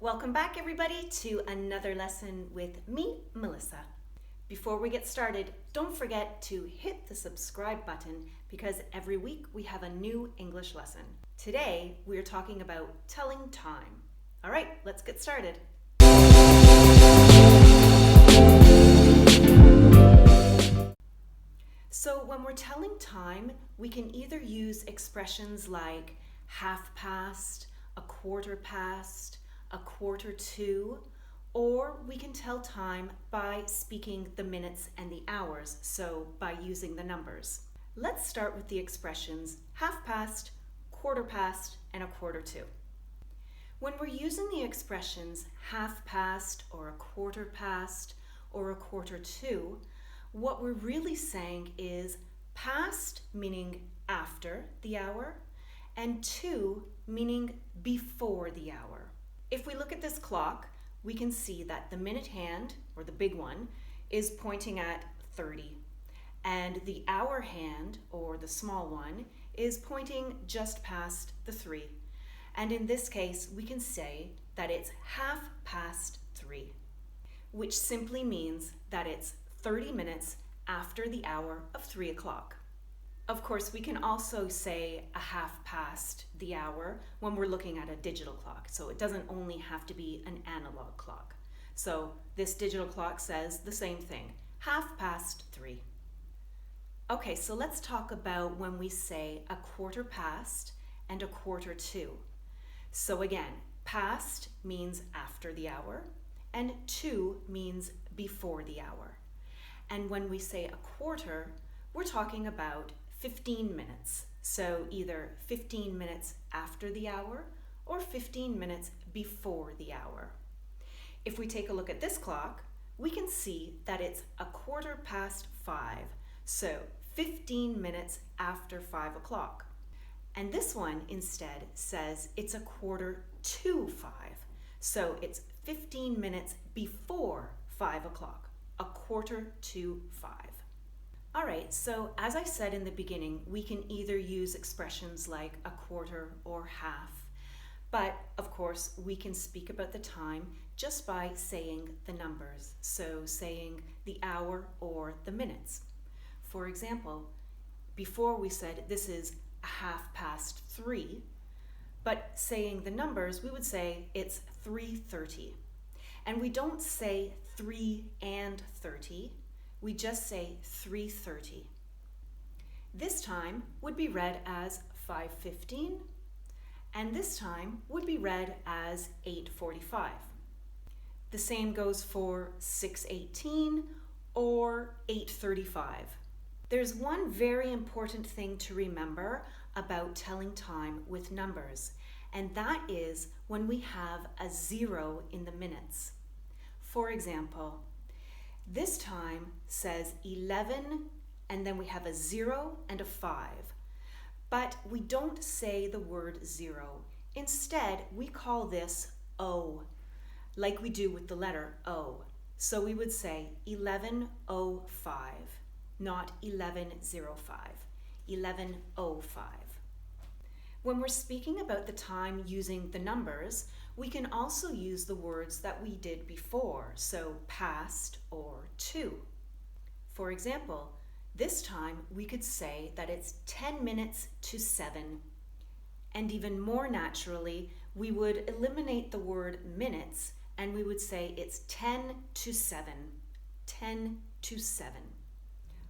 Welcome back, everybody, to another lesson with me, Melissa. Before we get started, don't forget to hit the subscribe button because every week we have a new English lesson. Today, we're talking about telling time. All right, let's get started. So when we're telling time, we can either use expressions like half past, a quarter past, a quarter to, or we can tell time by speaking the minutes and the hours, so by using the numbers. Let's start with the expressions half past, quarter past, and a quarter to. When we're using the expressions half past or a quarter past or a quarter to, what we're really saying is past meaning after the hour and to meaning before the hour. If we look at this clock, we can see that the minute hand, or the big one, is pointing at 30. And the hour hand, or the small one, is pointing just past the 3. And in this case, we can say that it's half past 3, which simply means that it's 30 minutes after the hour of 3 o'clock. Of course, we can also say a half past the hour when we're looking at a digital clock. So it doesn't only have to be an analog clock. So this digital clock says the same thing, half past 3. Okay, so let's talk about when we say a quarter past and a quarter to. So again, past means after the hour and to means before the hour. And when we say a quarter, we're talking about 15 minutes. So either 15 minutes after the hour or 15 minutes before the hour. If we take a look at this clock, we can see that it's a quarter past 5. So 15 minutes after 5 o'clock. And this one instead says it's a quarter to 5. So it's 15 minutes before 5 o'clock, a quarter to 5. All right, so as I said in the beginning, we can either use expressions like a quarter or half, but of course we can speak about the time just by saying the numbers, so saying the hour or the minutes. For example, before we said this is a half past 3, but saying the numbers, we would say it's 3:30. And we don't say 3 and 30, we just say 3:30. This time would be read as 5:15, and this time would be read as 8:45. The same goes for 6:18 or 8:35. There's one very important thing to remember about telling time with numbers, and that is when we have a 0 in the minutes. For example, this time says 11 and then we have a 0 and a 5, but we don't say the word 0. Instead, we call this O, like we do with the letter O. So we would say 11:05, not 11:05, 11:05. When we're speaking about the time using the numbers, we can also use the words that we did before, so past or to. For example, this time we could say that it's 10 minutes to 7. And even more naturally, we would eliminate the word minutes and we would say it's 10 to 7, 10 to 7.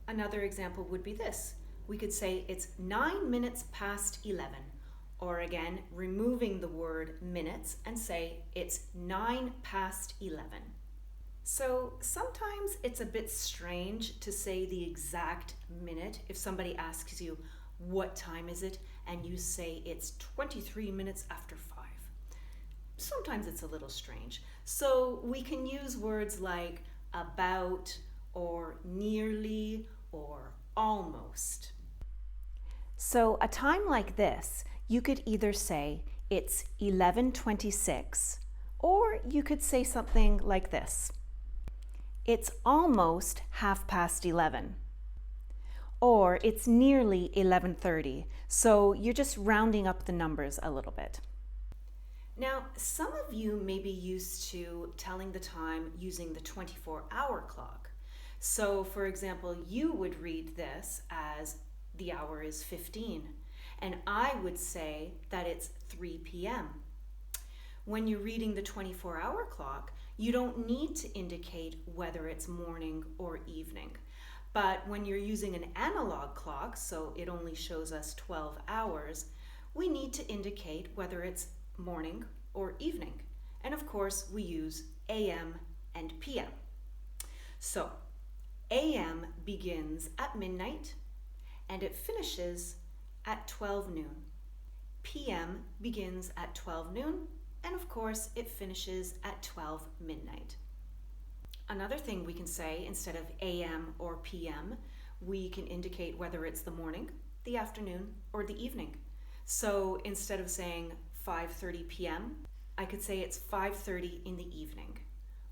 Another example would be this. We could say it's 9 minutes past 11. Or again, removing the word minutes and say it's 9 past 11. So sometimes it's a bit strange to say the exact minute if somebody asks you, what time is it? And you say it's 23 minutes after 5. Sometimes it's a little strange. So we can use words like about or nearly or almost. So a time like this, you could either say it's 11:26, or you could say something like this. It's almost 11:30. Or it's nearly 11:30. So you're just rounding up the numbers a little bit. Now, some of you may be used to telling the time using the 24-hour clock. So, for example, you would read this as the hour is 15, and I would say that it's 3 p.m. When you're reading the 24-hour clock, you don't need to indicate whether it's morning or evening. But when you're using an analog clock, so it only shows us 12 hours, we need to indicate whether it's morning or evening. And of course, we use AM and PM. So, AM begins at midnight and it finishes at 12 noon. PM begins at 12 noon and of course it finishes at 12 midnight. Another thing we can say, instead of AM or PM, we can indicate whether it's the morning, the afternoon, or the evening. So instead of saying 5:30 p.m., I could say it's 5:30 in the evening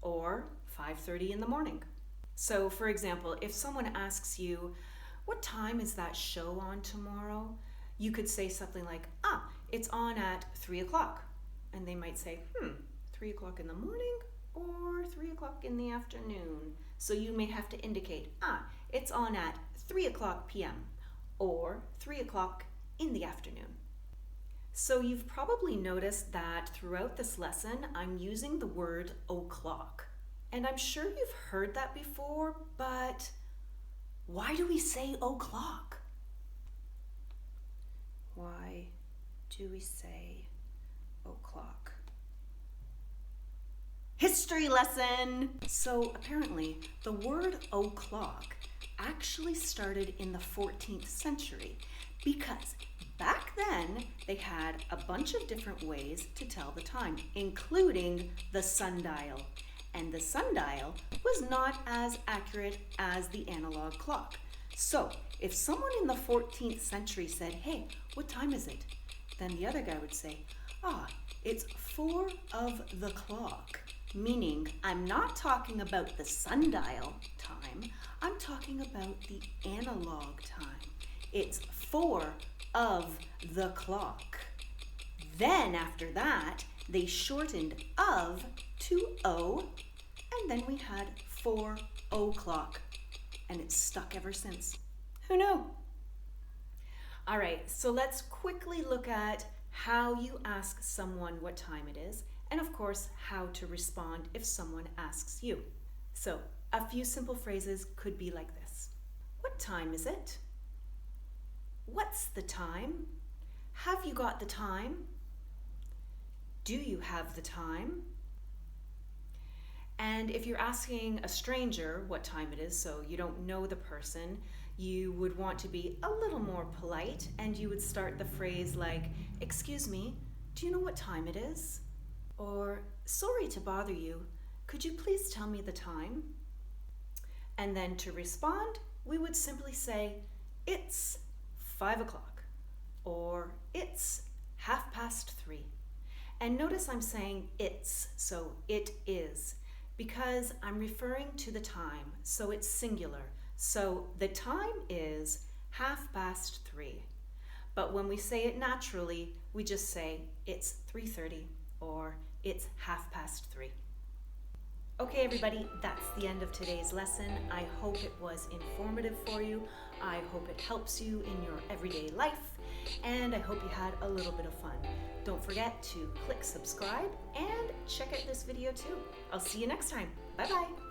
or 5:30 in the morning. So for example, if someone asks you, what time is that show on tomorrow? You could say something like, it's on at 3 o'clock. And they might say, 3 o'clock in the morning or 3 o'clock in the afternoon. So you may have to indicate, it's on at 3 o'clock p.m. or 3 o'clock in the afternoon. So you've probably noticed that throughout this lesson, I'm using the word o'clock. And I'm sure you've heard that before, but why do we say o'clock? Why do we say o'clock? History lesson! So apparently, the word o'clock actually started in the 14th century because back then they had a bunch of different ways to tell the time, including the sundial. And the sundial was not as accurate as the analog clock. So if someone in the 14th century said, hey, what time is it? Then the other guy would say, it's 4 of the clock. Meaning, I'm not talking about the sundial time, I'm talking about the analog time. It's 4 of the clock. Then after that, they shortened of to O, and then we had 4 o'clock, and it's stuck ever since. Who knew? All right, so let's quickly look at how you ask someone what time it is, and of course, how to respond if someone asks you. So, a few simple phrases could be like this. What time is it? What's the time? Have you got the time? Do you have the time? And if you're asking a stranger what time it is, so you don't know the person, you would want to be a little more polite, and you would start the phrase like, excuse me, do you know what time it is? Or, sorry to bother you, could you please tell me the time? And then to respond, we would simply say, it's 5 o'clock, or it's 3:30. And notice I'm saying it's, so it is, because I'm referring to the time, so it's singular. So the time is 3:30. But when we say it naturally, we just say it's 3:30 or it's 3:30. Okay, everybody, that's the end of today's lesson. I hope it was informative for you. I hope it helps you in your everyday life, and I hope you had a little bit of fun. Don't forget to click subscribe and check out this video too. I'll see you next time. Bye-bye.